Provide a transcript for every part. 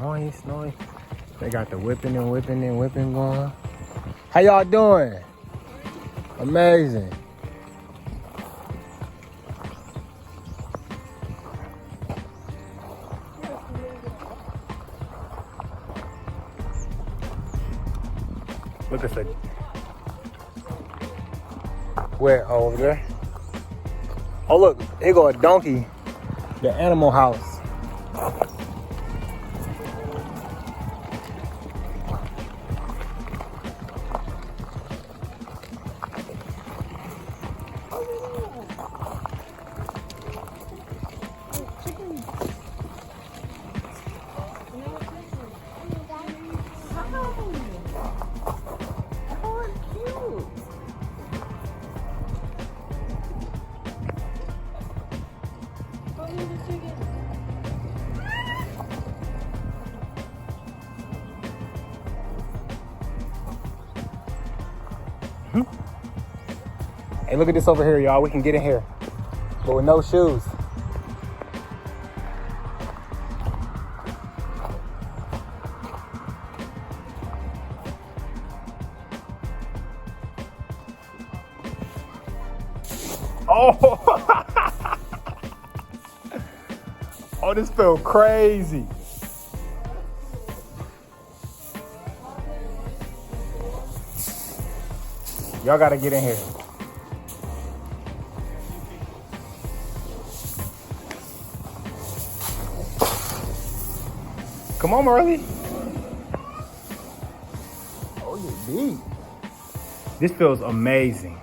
Noise. They got the whipping going. How y'all doing? Amazing. Look at that. Where? Oh, over there. Oh, look. Here go a donkey. The animal house. Hey, look at this over here, y'all. We can get in here, but with no shoes. Oh, oh, this feels crazy. Y'all gotta get in here. Come on, Marley. Oh, you're deep. This feels amazing.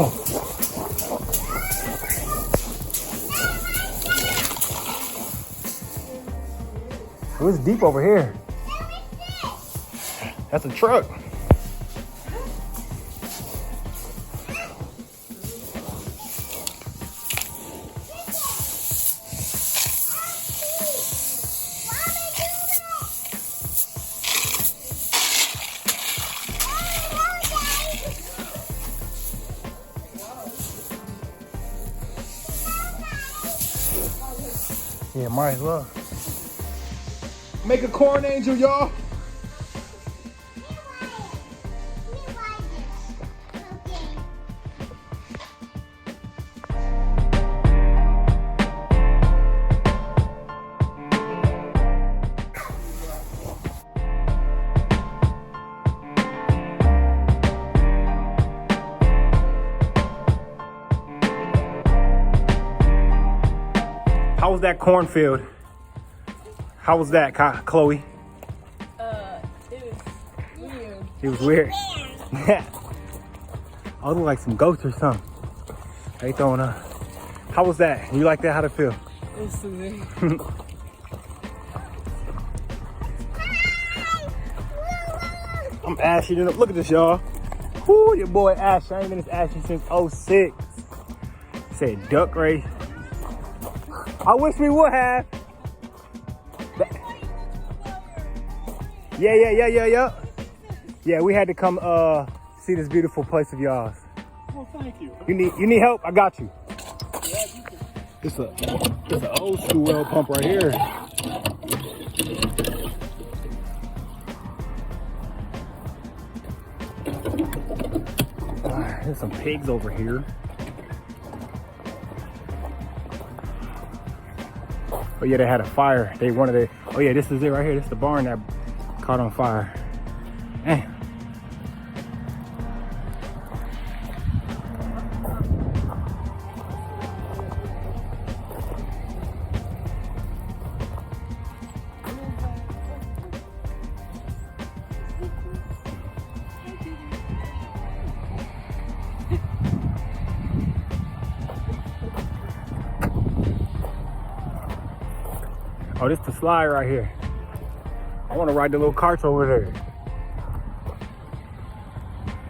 Oh. Oh, it's deep over here. That's a truck. Yeah, might as well. Make a corn angel, y'all. How was that cornfield? How was that, Chloe? It was weird. Yeah. Oh, it looked like some goats or something. They throwing up. How was that? You like that? How'd it feel? It was soothing. I'm ashy. Look at this, y'all. Whoo, your boy Ash. I ain't been this ashy since 06. Said duck race. I wish we would have. Yeah. Yeah, we had to come see this beautiful place of y'all's. Oh, thank you. You need help? I got you. It's an old school well pump right here. There's some pigs over here. Oh yeah, they had a fire. Oh yeah, this is it right here. This is the barn that caught on fire. Man. Oh, this is the slide right here. I want to ride the little carts over there.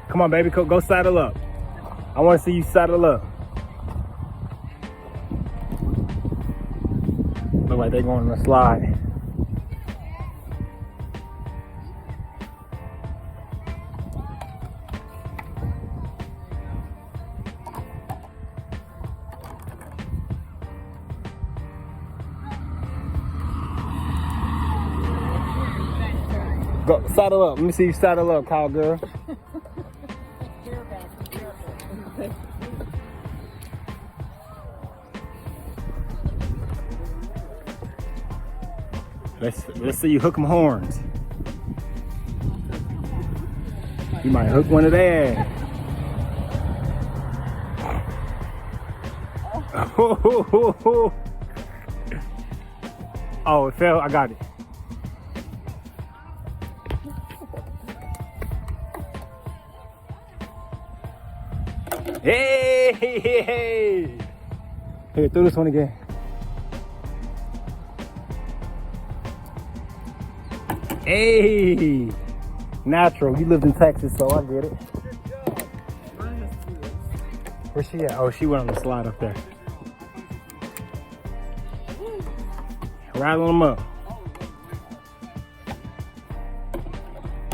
Come on, baby, go saddle up. I want to see you saddle up. Look like they're going on a slide. Go saddle up. Let me see you saddle up, cowgirl. Let's see you hook them horns. You might hook one of theirs. Oh, it fell. I got it. Hey, hey, hey. Here, throw this one again. Hey, natural. You lived in Texas, so I get it. Where's she at? Oh, she went on the slide up there. Rattle them up.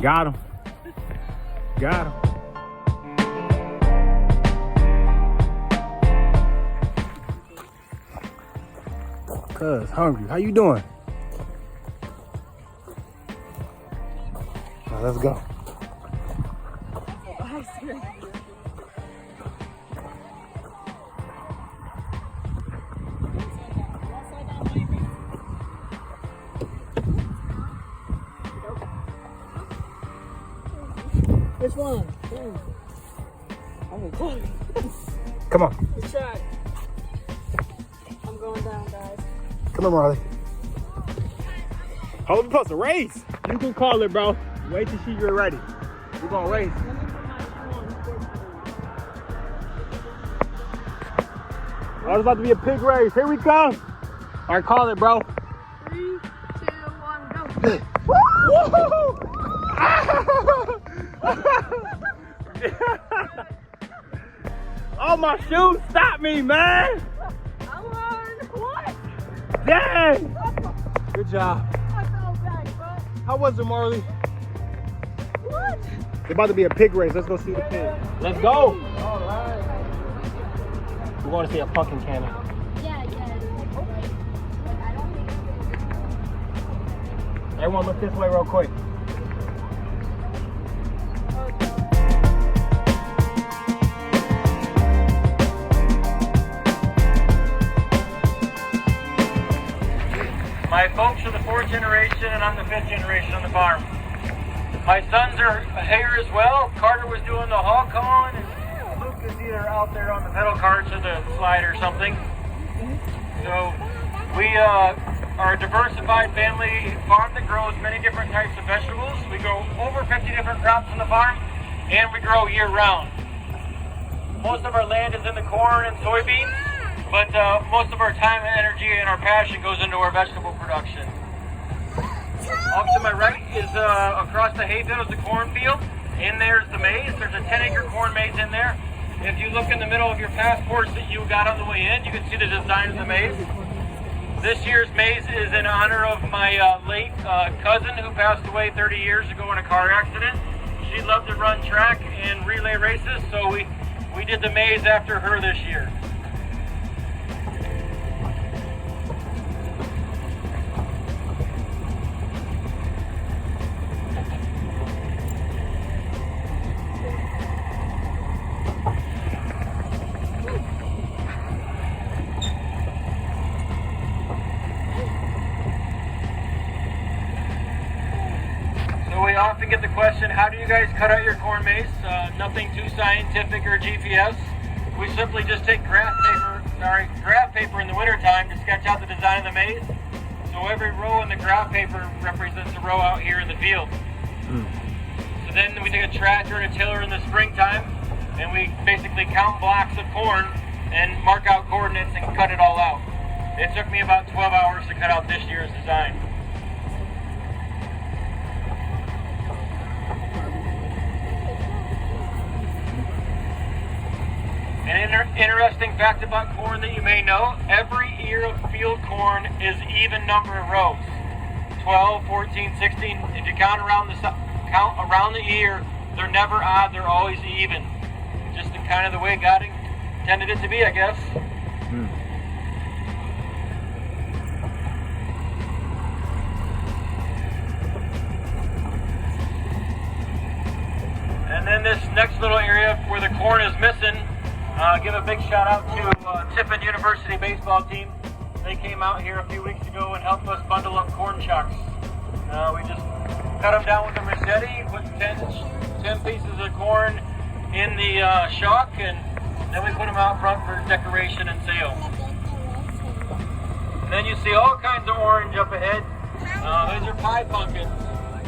Got him. Got him. Cuz, hungry. How you doing? Now let's go. Which one? I'm going. Come on. Let's try. I'm going down, guys. Come on, Marley. Oh, we're supposed to race. You can call it, bro. Wait till you're ready. We're gonna race. Oh, it's about to be a pig race. Here we come. All right, call it, bro. 3, 2, 1, go. Woo! Oh, my shoes stopped me, man. I learned. What? Dang. Good job. I fell back, but How was it, Marley? what? It's about to be a pig race. Let's go see the pig. Let's go. All right. We want to see a pumpkin cannon. Everyone look this way real quick. My folks are the 4th generation and I'm the 5th generation on the farm. My sons are here as well. Carter was doing the hog calling and Luke is either out there on the pedal carts or the slide or something. So we are a diversified family farm that grows many different types of vegetables. We grow over 50 different crops on the farm and we grow year round. Most of our land is in the corn and soybeans. But most of our time, energy, and our passion goes into our vegetable production. Off to my right is across the hayfield is the cornfield. In there's the maize. There's a 10-acre corn maze in there. If you look in the middle of your passports that you got on the way in, you can see the design of the maze. This year's maze is in honor of my late cousin who passed away 30 years ago in a car accident. She loved to run track and relay races, so we did the maze after her this year. We often get the question, how do you guys cut out your corn maze? Nothing too scientific or GPS. We simply just take graph paper in the wintertime to sketch out the design of the maze. So every row in the graph paper represents a row out here in the field. So then we take a tractor and a tiller in the springtime and we basically count blocks of corn and mark out coordinates and cut it all out. It took me about 12 hours to cut out this year's design. An interesting fact about corn that you may know, every ear of field corn is even number of rows. 12, 14, 16. If you count around the ear, they're never odd, they're always even. Just in kind of the way God intended it to be, I guess. And then this next little area where the corn is missing, give a big shout out to Tiffin University baseball team. They came out here a few weeks ago and helped us bundle up corn chucks. We just cut them down with a machete, put 10 pieces of corn in the shock, and then we put them out front for decoration and sale. And then you see all kinds of orange up ahead. Those are pie pumpkins.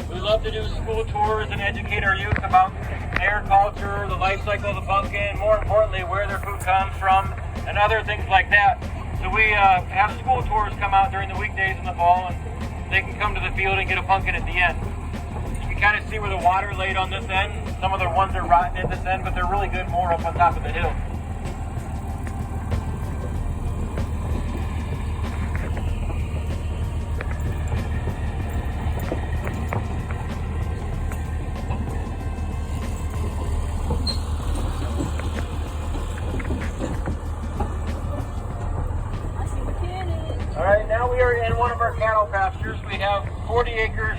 We love to do school tours and educate our youth about agriculture, the life cycle of the pumpkin, more importantly, where their food comes from, and other things like that. So we have school tours come out during the weekdays in the fall, and they can come to the field and get a pumpkin at the end. You can kind of see where the water laid on this end. Some of the ones are rotten at this end, but they're really good more up on top of the hill. Alright, now we are in one of our cattle pastures. We have 40 acres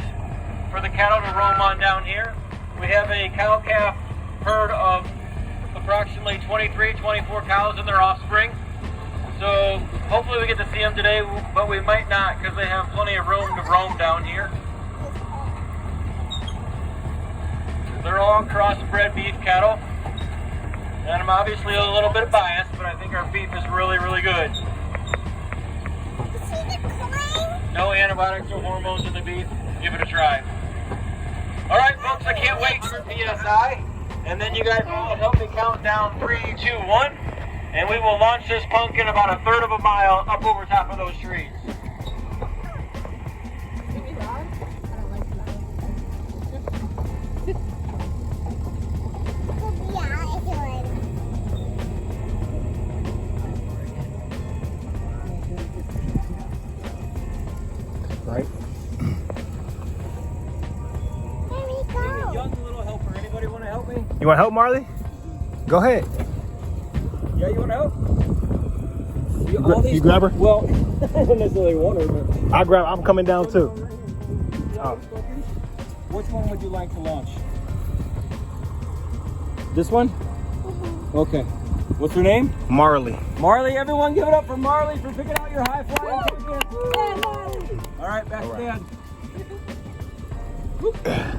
for the cattle to roam on down here. We have a cow-calf herd of approximately 23, 24 cows and their offspring. So hopefully we get to see them today, but we might not because they have plenty of room to roam down here. They're all crossbred beef cattle. And I'm obviously a little bit biased, but I think our beef is really, really good. No antibiotics or hormones in the beef. Give it a try. All right, folks, I can't wait for PSI. And then you guys will help me count down 3, 2, 1. And we will launch this pumpkin about a third of a mile up over top of those trees. Right? There we go. Young little helper. Anybody want to help me? You want to help, Marley? Go ahead. Yeah, you want to help? You grab her? Well, I don't necessarily want her, but... I'm coming down too. Oh. Which one would you like to launch? This one? Okay. What's her name? Marley. Marley. Everyone give it up for Marley for picking out your high-flying pumpkin. All right, back to Dad.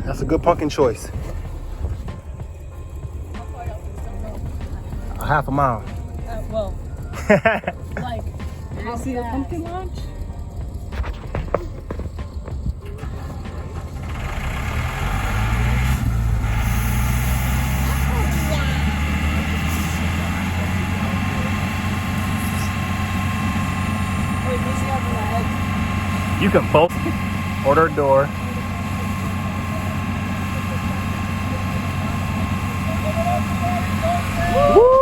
That's a good pumpkin choice. A half a mile. Well, like, did you see the pumpkin launch? You can both order a door. Woo!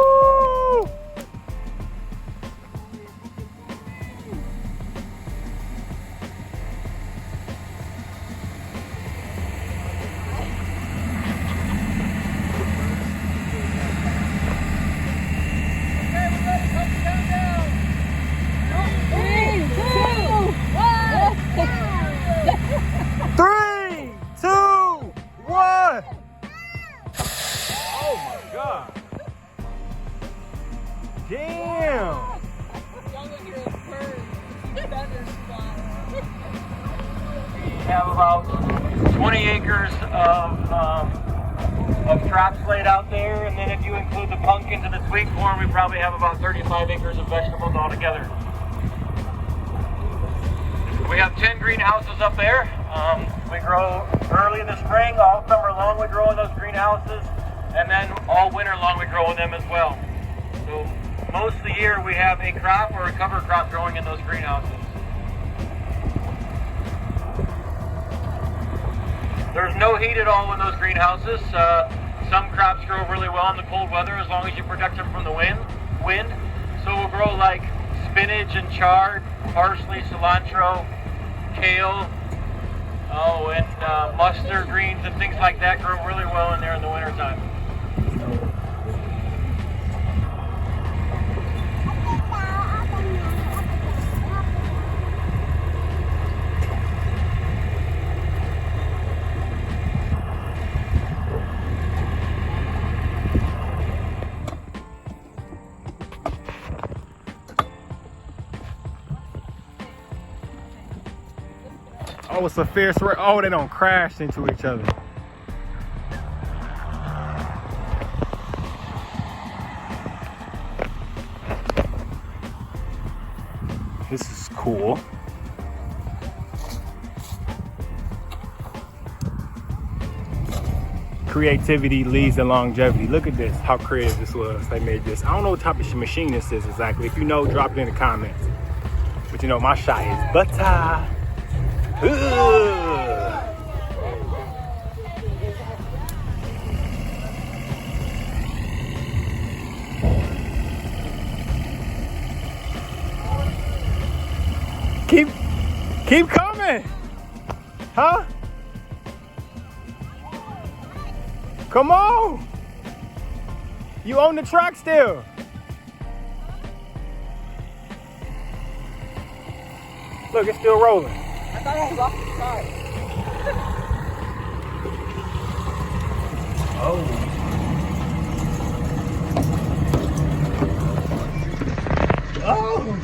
Damn! We have about 20 acres of crops laid out there, and then if you include the pumpkins and the sweet corn, we probably have about 35 acres of vegetables altogether. We have 10 greenhouses up there. We grow early in the spring, all summer long we grow in those greenhouses, and then all winter long we grow in them as well. So most of the year we have a crop or a cover crop growing in those greenhouses. There's no heat at all in those greenhouses. Some crops grow really well well in the cold weather as long as you protect them from the wind. So we'll grow like spinach and chard, parsley, cilantro, kale, and mustard greens and things like that grow really well in there in the wintertime. Oh, it's a fierce race. Oh, they don't crash into each other. This is cool. Creativity leads to longevity. Look at this, how creative this was. They made this. I don't know what type of machine this is exactly. If you know, drop it in the comments. But you know, my shot is butter. Keep coming, huh? Come on, you own the track still. Look, it's still rolling. I thought I was off the side. Oh. Oh.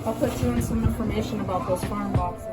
I'll put you in some information about those farm boxes.